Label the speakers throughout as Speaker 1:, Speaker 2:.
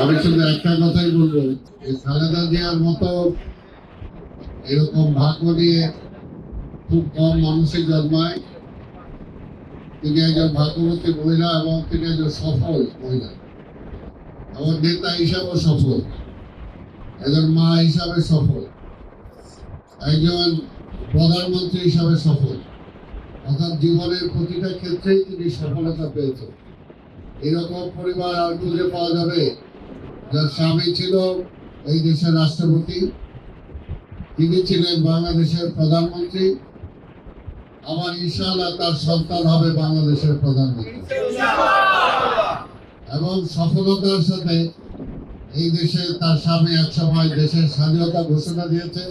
Speaker 1: আমি শুধু একটা কথাই বলবো, খালেদা জিয়ার মতো এরকম ভাগ্য নিয়ে খুব কম মানুষই জন্মায়। তিনি একজন ভাগ্যবতী মহিলা এবং তিনি একজন সফল মহিলা, আমার নেতা হিসাবে সফল, একজন মা হিসাবে সফল, একজন প্রধানমন্ত্রী হিসাবে সফল, অর্থাৎ জীবনের প্রতিটা ক্ষেত্রেই তিনি সফলতা পেয়েছেন। এরকম পরিবার আর খুঁজে পাওয়া যাবে যার স্বামী ছিল এই দেশের রাষ্ট্রপতি, তিনি ছিলেন বাংলাদেশের প্রধানমন্ত্রী, আমার ইনশাআল্লাহ তার সন্তান হবে বাংলাদেশের প্রধানমন্ত্রী। এবং সফলতার সাথে এই দেশে তার স্বামী একসময় দেশের স্বাধীনতা ঘোষণা দিয়েছে,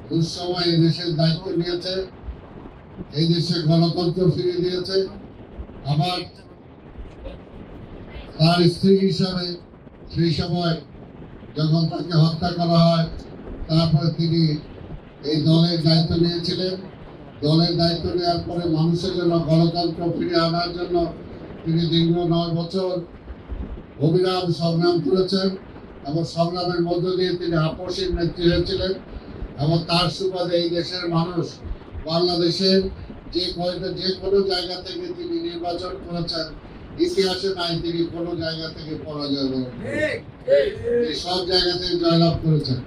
Speaker 1: দুঃসময় এই দেশের দায়িত্ব নিয়েছে, এই দেশে গণতন্ত্র ফিরিয়ে দিয়েছে। আবার তার স্ত্রী হিসাবে সেই সময় যখন তাকে হত্যা করা হয়, তারপরে তিনি এই দলের দায়িত্ব নিয়েছিলেন। দলের দায়িত্ব নেওয়ার পরে মানুষের জন্য গণতন্ত্র ফিরে আনার জন্য তিনি দীর্ঘ 9 বছর অবিরাম সংগ্রাম করেছেন এবং সংগ্রামের মধ্য দিয়ে তিনি আপসীর নেত্রী হয়েছিলেন। এবং তার সুবাদে এই দেশের মানুষ বাংলাদেশের যে কোনো জায়গা থেকে তিনি নির্বাচন করেছেন, ইতিহাসে নাই তিনি কোনো জায়গা থেকে পরাজয় সব জায়গা থেকে জয়লাভ করেছেন।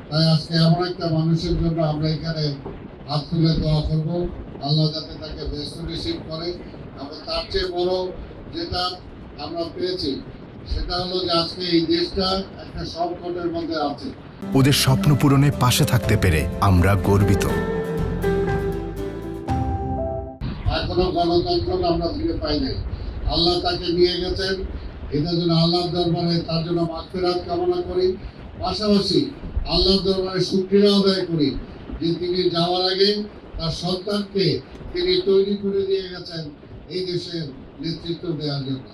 Speaker 1: তাই আজকে এমন একটা মানুষের জন্য আমরা এখানে হাত তুলে দোয়া করবো, আল্লাহ যাতে তাকে বেস্ট রিসিভ করে। এবং তার চেয়ে বড় যেটা আমরা পেয়েছি সেটা হলো যে আজকে এই দেশটা একটা সংকটের মধ্যে আছে।
Speaker 2: ওদের স্বপ্ন পূরণে পাশে থাকতে পেরে আমরা গর্বিত।
Speaker 1: এখনো গণতন্ত্র আমরা ফিরে পাই নাই। আল্লাহ তাকে নিয়ে গেছেন, এটার জন্য আল্লাহর দরবারে তার জন্য মাগফিরাত কামনা করি। পাশাপাশি আল্লাহর দরবারে শুকরিয়া আদায় করি যে তিনি যাওয়ার আগে তার সন্তানকে তিনি তৈরি করে দিয়ে গেছেন এই দেশের নেতৃত্ব দেওয়ার জন্য।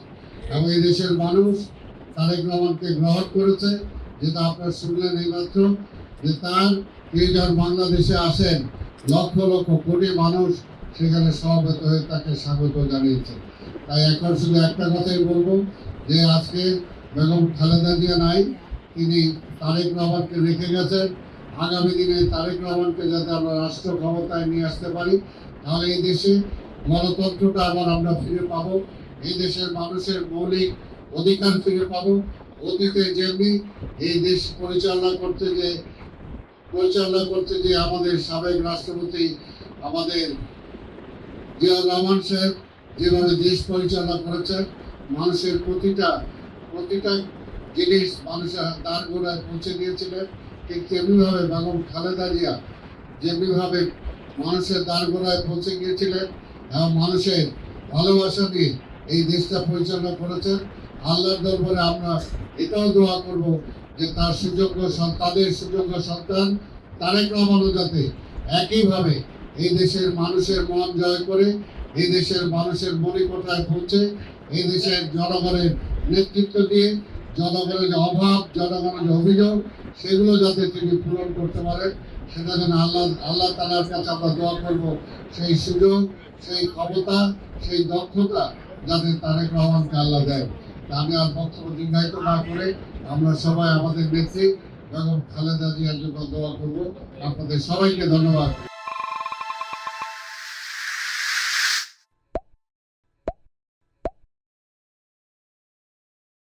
Speaker 1: এবং এই দেশের মানুষ তারেক রহমানকে গ্রহণ করেছে, যেটা আপনারা শুনলেন এইমাত্র, যে তার তিনি যখন বাংলাদেশে আসেন লক্ষ লক্ষ কোটি মানুষ সেখানে সমবেত হয়ে তাকে স্বাগত জানিয়েছেন। তাই এখন শুধু একটা কথাই বলবো যে আজকে বেগম খালেদা জিয়া নাই, তিনি তারেক রহমানকে রেখে গেছেন। আগামী দিনে তারেক রহমানকে যাতে আমরা রাষ্ট্র ক্ষমতায় নিয়ে আসতে পারি, তাহলে এই দেশে গণতন্ত্রটা আবার আমরা ফিরে পাবো, এই দেশের মানুষের মৌলিক অধিকার ফিরে পাবো। অতীতে যেমনি এই দেশ পরিচালনা করতে যে আমাদের সাবেক রাষ্ট্রপতি আমাদের জিয়াউর রহমান সাহেব যেভাবে দেশ পরিচালনা করেছেন, মানুষের প্রতিটা জিনিস মানুষের দ্বার গোড়ায় পৌঁছে দিয়েছিলেন, ঠিক তেমনিভাবে বেগম খালেদা জিয়া যেমনিভাবে মানুষের দ্বার গোড়ায় পৌঁছে গিয়েছিলেন এবং মানুষের ভালোবাসা দিয়ে এই দেশটা পরিচালনা করেছেন। আল্লাহর দরবারে আমরা এটাও দোয়া করব যে তাদের সুযোগ্য সন্তান তারেক রহমানও যাতে একইভাবে এই দেশের মানুষের মন জয় করে, এই দেশের মানুষের মনিকোঠায় পৌঁছে, এই দেশের জনগণের নেতৃত্ব দিয়ে জনগণের যে অভাব, জনগণের যে অভিযোগ, সেগুলো যাতে তিনি পূরণ করতে পারেন, সেটা যেন আল্লাহ তাআলার কাছে আমরা দোয়া করব সেই সুযোগ, সেই ক্ষমতা, সেই দক্ষতা যাতে তারেক রহমানকে আল্লাহ দেয়। আমি আর বক্তব্য দীর্ঘায়িত না করে আমরা সবাই আমাদের নেত্রী বেগম খালেদা জিয়ার জন্য দোয়া করব। আপনাদের সবাইকে ধন্যবাদ।